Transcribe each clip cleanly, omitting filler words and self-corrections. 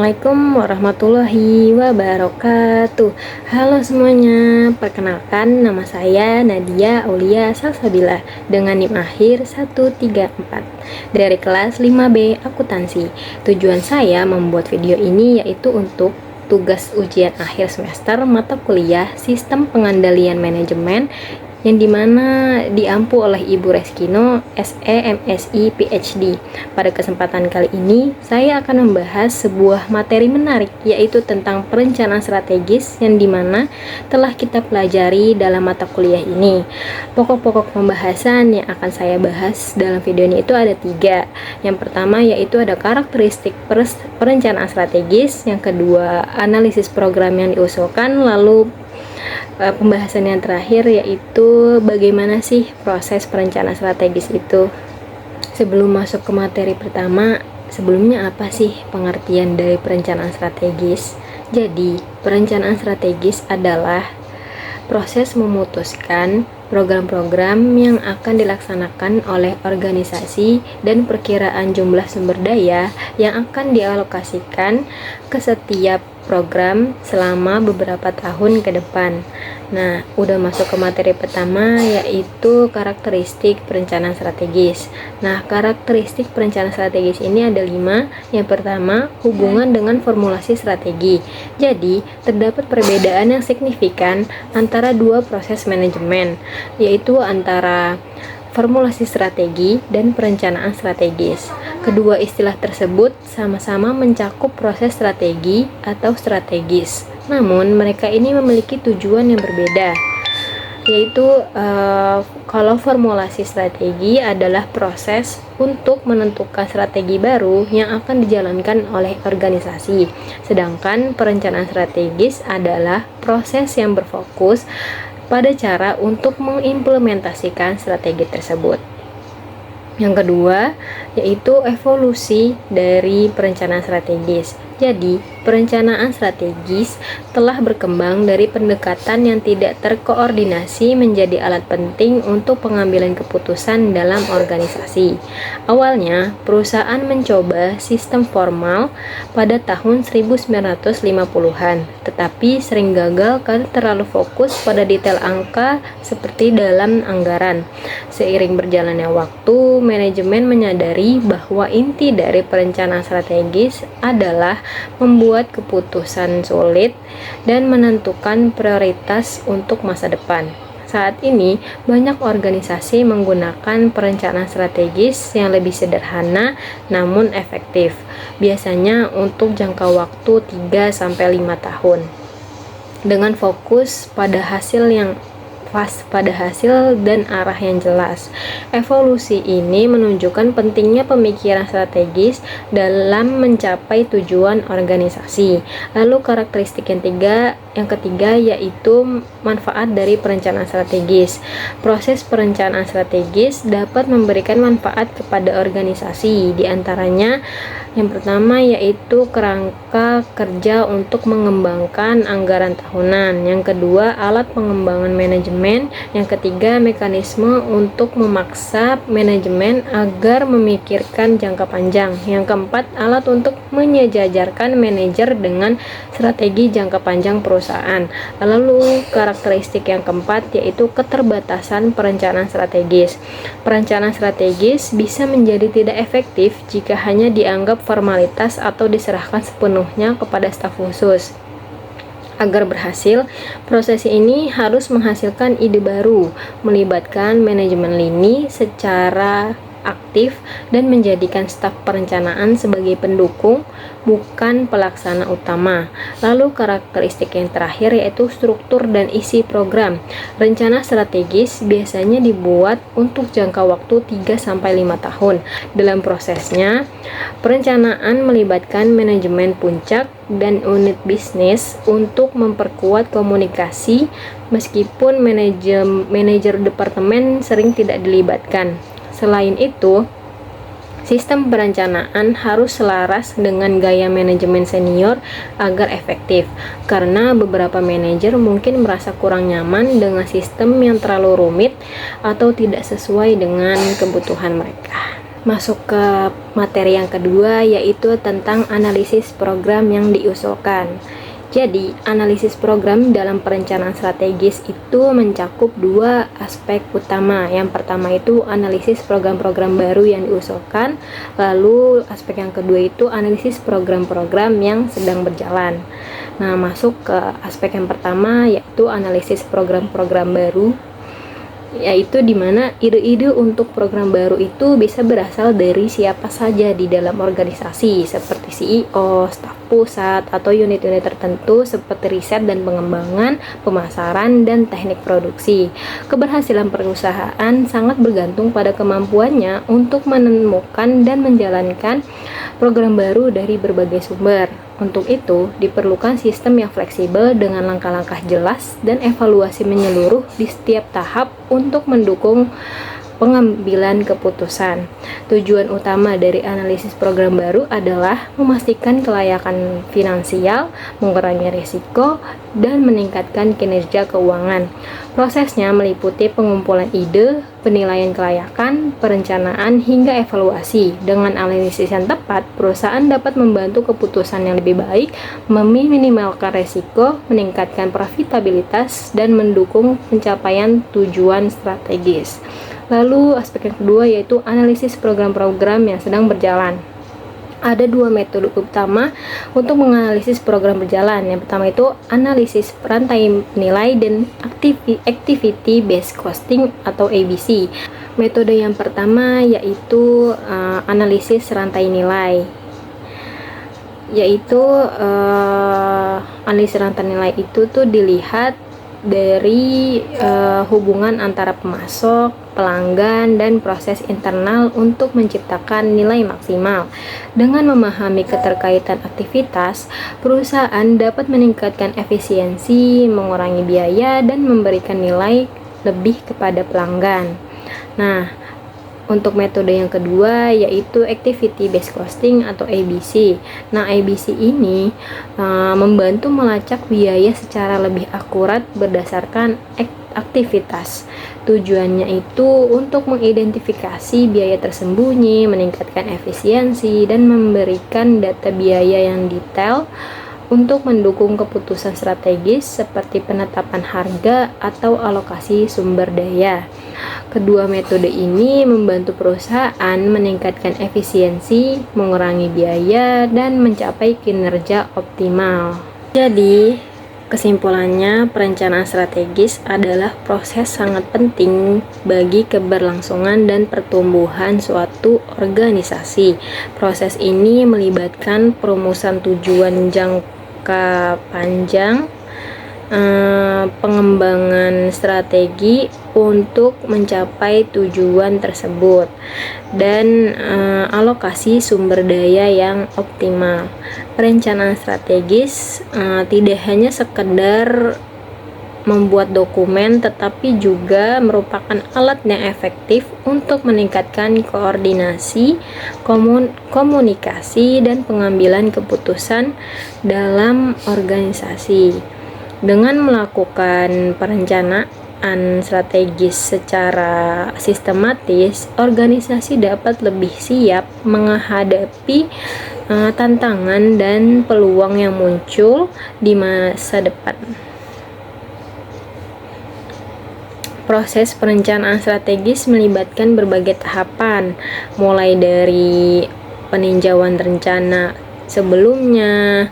Assalamualaikum warahmatullahi wabarakatuh. Halo semuanya, perkenalkan nama saya Nadia Aulia Salsabila dengan NIM akhir 134 dari kelas 5B Akuntansi. Tujuan saya membuat video ini yaitu untuk tugas ujian akhir semester mata kuliah Sistem Pengendalian Manajemen yang dimana diampu oleh Ibu Reskino SE MSI PhD. Pada kesempatan kali ini saya akan membahas sebuah materi menarik, yaitu tentang perencanaan strategis yang dimana telah kita pelajari dalam mata kuliah ini. Pokok-pokok pembahasan yang akan saya bahas dalam video ini itu ada 3. Yang pertama yaitu ada karakteristik perencanaan strategis, yang kedua analisis program yang diusulkan, lalu pembahasan yang terakhir yaitu bagaimana sih proses perencanaan strategis itu. Sebelum masuk ke materi pertama, sebelumnya apa sih pengertian dari perencanaan strategis? Jadi, perencanaan strategis adalah proses memutuskan program-program yang akan dilaksanakan oleh organisasi dan perkiraan jumlah sumber daya yang akan dialokasikan ke setiap program selama beberapa tahun ke depan. Nah, udah masuk ke materi pertama yaitu karakteristik perencanaan strategis. Nah, karakteristik perencanaan strategis ini ada 5. Yang pertama, hubungan dengan formulasi strategi. Jadi, terdapat perbedaan yang signifikan antara dua proses manajemen, yaitu antara formulasi strategi dan perencanaan strategis. Kedua istilah tersebut sama-sama mencakup proses strategi atau strategis. Namun, mereka ini memiliki tujuan yang berbeda. Yaitu kalau formulasi strategi adalah proses untuk menentukan strategi baru yang akan dijalankan oleh organisasi. Sedangkan perencanaan strategis adalah proses yang berfokus pada cara untuk mengimplementasikan strategi tersebut. Yang kedua, yaitu evolusi dari perencanaan strategis. Jadi, perencanaan strategis telah berkembang dari pendekatan yang tidak terkoordinasi menjadi alat penting untuk pengambilan keputusan dalam organisasi. Awalnya, perusahaan mencoba sistem formal pada tahun 1950-an, tetapi sering gagal karena terlalu fokus pada detail angka seperti dalam anggaran. Seiring berjalannya waktu, manajemen menyadari bahwa inti dari perencanaan strategis adalah membuat keputusan sulit dan menentukan prioritas untuk masa depan. Saat ini, banyak organisasi menggunakan perencanaan strategis yang lebih sederhana namun efektif, biasanya untuk jangka waktu 3-5 tahun, dengan fokus pada hasil dan arah yang jelas. Evolusi ini menunjukkan pentingnya pemikiran strategis dalam mencapai tujuan organisasi. Lalu karakteristik yang ketiga yaitu manfaat dari perencanaan strategis. Proses perencanaan strategis dapat memberikan manfaat kepada organisasi, di antaranya yang pertama yaitu kerangka kerja untuk mengembangkan anggaran tahunan. Yang kedua, alat pengembangan manajemen. Yang ketiga, mekanisme untuk memaksa manajemen agar memikirkan jangka panjang. Yang keempat, alat untuk menyejajarkan manajer dengan strategi jangka panjang perusahaan. Lalu karakteristik yang keempat yaitu keterbatasan perencanaan strategis. Perencanaan strategis bisa menjadi tidak efektif jika hanya dianggap formalitas atau diserahkan sepenuhnya kepada staf khusus. Agar berhasil, proses ini harus menghasilkan ide baru, melibatkan manajemen lini secara aktif dan menjadikan staf perencanaan sebagai pendukung, bukan pelaksana utama. Lalu karakteristik yang terakhir yaitu struktur dan isi program. Rencana strategis biasanya dibuat untuk jangka waktu 3-5 tahun. Dalam prosesnya, perencanaan melibatkan manajemen puncak dan unit bisnis untuk memperkuat komunikasi, meskipun manajer departemen sering tidak dilibatkan. Selain itu, sistem perencanaan harus selaras dengan gaya manajemen senior agar efektif, karena beberapa manajer mungkin merasa kurang nyaman dengan sistem yang terlalu rumit atau tidak sesuai dengan kebutuhan mereka. Masuk ke materi yang kedua, yaitu tentang analisis program yang diusulkan. Jadi, analisis program dalam perencanaan strategis itu mencakup dua aspek utama. Yang pertama itu analisis program-program baru yang diusulkan, lalu aspek yang kedua itu analisis program-program yang sedang berjalan. Nah, masuk ke aspek yang pertama, yaitu analisis program-program baru, yaitu dimana ide-ide untuk program baru itu bisa berasal dari siapa saja di dalam organisasi seperti CEO, staf pusat, atau unit-unit tertentu seperti riset dan pengembangan, pemasaran, dan teknik produksi. Keberhasilan perusahaan sangat bergantung pada kemampuannya untuk menemukan dan menjalankan program baru dari berbagai sumber. Untuk itu, diperlukan sistem yang fleksibel dengan langkah-langkah jelas dan evaluasi menyeluruh di setiap tahap untuk mendukung pengambilan keputusan. Tujuan utama dari analisis program baru adalah memastikan kelayakan finansial, mengurangi risiko, dan meningkatkan kinerja keuangan. Prosesnya meliputi pengumpulan ide, penilaian kelayakan, perencanaan, hingga evaluasi. Dengan analisis yang tepat, perusahaan dapat membantu keputusan yang lebih baik, meminimalkan risiko, meningkatkan profitabilitas, dan mendukung pencapaian tujuan strategis. Lalu aspek yang kedua yaitu analisis program-program yang sedang berjalan. Ada dua metode utama untuk menganalisis program berjalan. Yang pertama itu analisis rantai nilai dan activity based costing atau ABC. Metode yang pertama yaitu analisis rantai nilai. Yaitu analisis rantai nilai itu tuh dilihat dari hubungan antara pemasok, pelanggan, dan proses internal untuk menciptakan nilai maksimal. Dengan memahami keterkaitan aktivitas, perusahaan dapat meningkatkan efisiensi, mengurangi biaya, dan memberikan nilai lebih kepada pelanggan. Nah, untuk metode yang kedua yaitu Activity Based Costing atau ABC. Nah, ABC ini membantu melacak biaya secara lebih akurat berdasarkan aktivitas. Tujuannya itu untuk mengidentifikasi biaya tersembunyi, meningkatkan efisiensi, dan memberikan data biaya yang detail untuk mendukung keputusan strategis seperti penetapan harga atau alokasi sumber daya. Kedua metode ini membantu perusahaan meningkatkan efisiensi, mengurangi biaya, dan mencapai kinerja optimal. Jadi, kesimpulannya, perencanaan strategis adalah proses sangat penting bagi keberlangsungan dan pertumbuhan suatu organisasi. Proses ini melibatkan perumusan tujuan jangka panjang, pengembangan strategi untuk mencapai tujuan tersebut, dan alokasi sumber daya yang optimal. Perencanaan strategis tidak hanya sekedar membuat dokumen, tetapi juga merupakan alat yang efektif untuk meningkatkan koordinasi, komunikasi, dan pengambilan keputusan dalam organisasi. Dengan melakukan perencanaan strategis secara sistematis, organisasi dapat lebih siap menghadapi tantangan dan peluang yang muncul di masa depan. Proses perencanaan strategis melibatkan berbagai tahapan, mulai dari peninjauan rencana sebelumnya,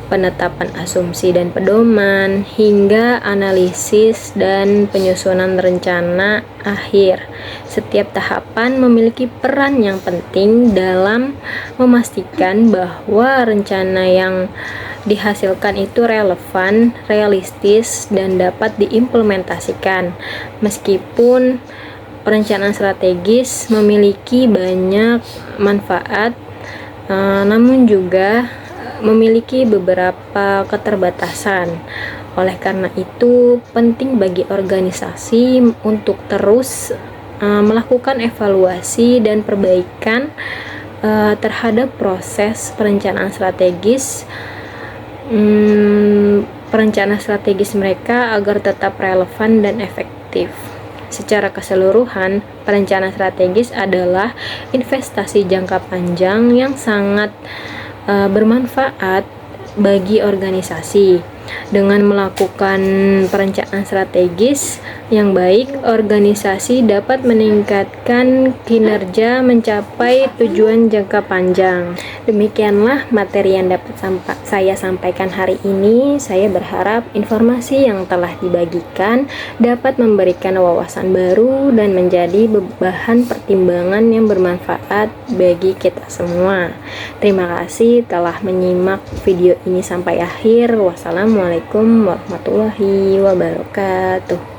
penetapan asumsi dan pedoman, hingga analisis dan penyusunan rencana akhir. Setiap tahapan memiliki peran yang penting dalam memastikan bahwa rencana yang dihasilkan itu relevan, realistis, dan dapat diimplementasikan. Meskipun perencanaan strategis memiliki banyak manfaat, namun juga memiliki beberapa keterbatasan. Oleh karena itu, penting bagi organisasi untuk terus melakukan evaluasi dan perbaikan terhadap proses perencanaan strategis mereka agar tetap relevan dan efektif. Secara keseluruhan, perencanaan strategis adalah investasi jangka panjang yang sangat bermanfaat bagi organisasi. Dengan melakukan perencanaan strategis yang baik, organisasi dapat meningkatkan kinerja mencapai tujuan jangka panjang. Demikianlah materi yang dapat saya sampaikan hari ini. Saya berharap informasi yang telah dibagikan dapat memberikan wawasan baru dan menjadi bahan pertimbangan yang bermanfaat bagi kita semua. Terima kasih telah menyimak video ini sampai akhir. Wassalamualaikum warahmatullahi wabarakatuh.